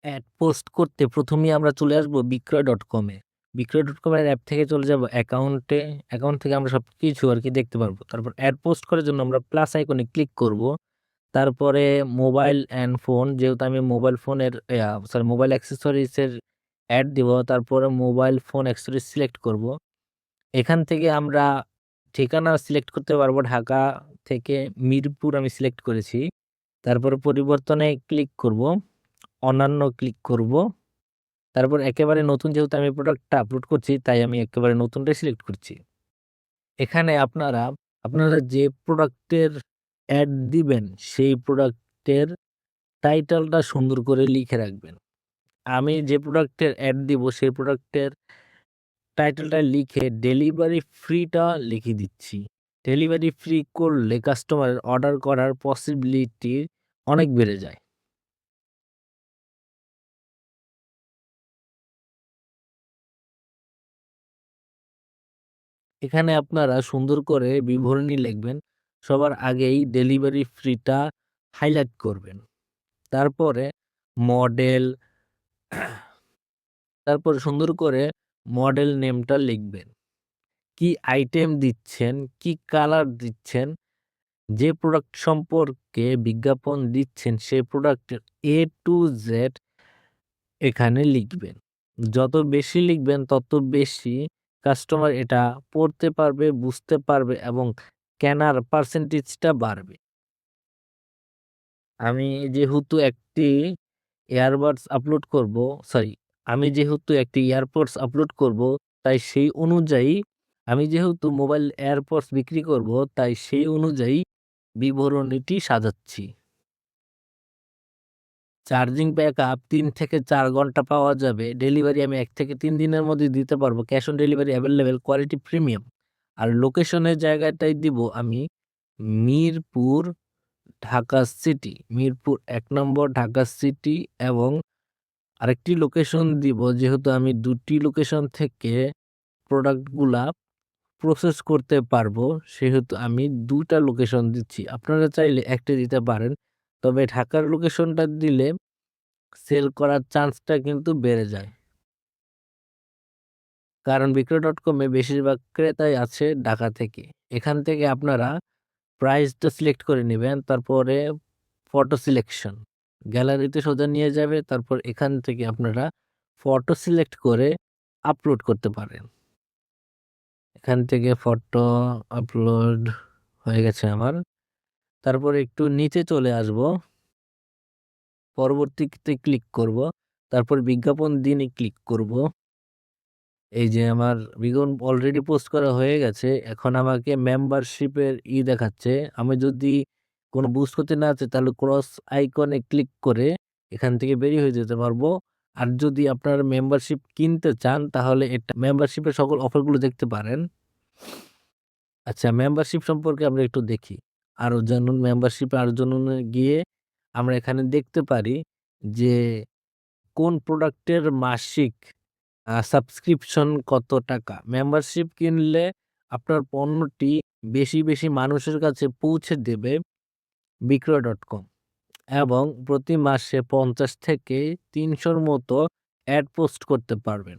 Add post করতে প্রথমেই আমরা চলে আসবো বিক্রয়.com এ। বিক্রয়.com এর অ্যাপ থেকে চলে যাব অ্যাকাউন্টে। অ্যাকাউন্ট থেকে আমরা সবকিছু আরকি দেখতে পারবো। তারপর অ্যাড পোস্ট করার জন্য আমরা প্লাস আইকনে ক্লিক করব। তারপরে মোবাইল অ্যান্ড ফোন, যেহেতু আমি মোবাইল ফোনের মোবাইল অ্যাক্সেসরিজ এর অ্যাড দিব। তারপরে মোবাইল ফোন অ্যাক্সেসরিজ সিলেক্ট করব। এখান থেকে আমরা ঠিকানা সিলেক্ট করতে পারবো। ঢাকা থেকে মিরপুর আমি সিলেক্ট করেছি। তারপরে পরিবর্তনে ক্লিক করব। অন্যান্য ক্লিক করব। তারপর একেবারে নতুন, যেহেতু আমি প্রোডাক্টটা আপলোড করছি তাই আমি একেবারে নতুনটাই সিলেক্ট করছি। এখানে আপনারা যে প্রোডাক্টের অ্যাড দিবেন সেই প্রোডাক্টের টাইটেলটা সুন্দর করে লিখে রাখবেন। আমি যে প্রোডাক্টের অ্যাড দিব সেই প্রোডাক্টের টাইটেলটা লিখে ডেলিভারি ফ্রিটা লিখে দিচ্ছি। ডেলিভারি ফ্রি করলে কাস্টমারের অর্ডার করার পসিবিলিটি অনেক বেড়ে যায়। এখানে আপনারা সুন্দর করে বিবরণী লিখবেন। সবার আগেই ডেলিভারি ফ্রিটা হাইলাইট করবেন। তারপরে মডেল তারপরে সুন্দর করে মডেল নেমটা লিখবেন। কি আইটেম দিচ্ছেন, কি কালার দিচ্ছেন, যে প্রোডাক্ট সম্পর্কে বিজ্ঞাপন দিচ্ছেন সেই প্রোডাক্টের A to Z এখানে লিখবেন। যত বেশি লিখবেন তত বেশি কাস্টমার এটা পড়তে পারবে, বুঝতে পারবে এবং কেনার পার্সেন্টেজটা বাড়বে। আমি যেহেতু একটি এয়ারবাডস আপলোড করব, সরি, আমি যেহেতু একটি এয়ারপডস আপলোড করব, তাই সেই অনুযায়ী আমি যেহেতু মোবাইল এয়ারপডস বিক্রি করব, তাই সেই অনুযায়ী বিবরণীটি সাজাচ্ছি। চার্জিং ব্যাকআপ ৩ থেকে ৪ ঘন্টা পাওয়া যাবে। ডেলিভারি আমি ১ থেকে ৩ দিনের মধ্যে দিতে পারবো। Cash on delivery available, quality premium. আর লোকেশনের জায়গাটায় দিব আমি মিরপুর, ঢাকা সিটি। মিরপুর ১ নম্বর ঢাকা সিটি এবং আরেকটি লোকেশন দিব, যেহেতু আমি ২ টি লোকেশন থেকে প্রোডাক্টগুলা প্রসেস করতে পারবো, সেহেতু আমি ২ টা লোকেশন দিচ্ছি। আপনারা চাইলে ১ টা দিতে পারেন। তবে ঢাকার লোকেশনটা দিলে সেল করার চান্সটা কিন্তু বেড়ে যায়। কারণ বিক্রয়.com এ বেশিরভাগ ক্রেতাই আছে ঢাকা থেকে। এখান থেকে আপনারা প্রাইসটা সিলেক্ট করে নিবেন। তারপরে ফটো সিলেকশন। গ্যালারিতে সোজা নিয়ে যাবে। তারপর এখান থেকে আপনারা ফটো সিলেক্ট করে আপলোড করতে পারেন। এখান থেকে ফটো আপলোড হয়ে গেছে আমার। তারপরে একটু নিচে চলে আসবো। পরবর্তীতে ক্লিক করব। তারপর বিজ্ঞাপন দিনে ক্লিক করব। এই যে আমার বিজ্ঞাপন অলরেডি পোস্ট করা হয়ে গেছে। এখন আমাকে মেম্বারশিপের দেখাচ্ছে। আমি যদি কোনো বুস্ট করতে না চাই তাহলে ক্রস আইকনে ক্লিক করে এখান থেকে বেরিয়ে হয়ে যেতে পারবো। আর যদি আপনারা মেম্বারশিপ কিনতে চান তাহলে এটা মেম্বারশিপের সকল অফারগুলো দেখতে পারেন। আচ্ছা, মেম্বারশিপ সম্পর্কে আমরা একটু দেখি। আরো জানুন, মেম্বারশিপে আরো জানুনে গিয়ে আমরা এখানে দেখতে পারি যে কোন প্রোডাক্টের মাসিক সাবস্ক্রিপশন কত টাকা। মেম্বারশিপ কিনলে আপনার পণ্যটি বেশি মানুষের কাছে পৌঁছে দেবে বিক্রয়.com এবং প্রতি মাসে ৫০ থেকে ৩০০ র মতো অ্যাড পোস্ট করতে পারবেন।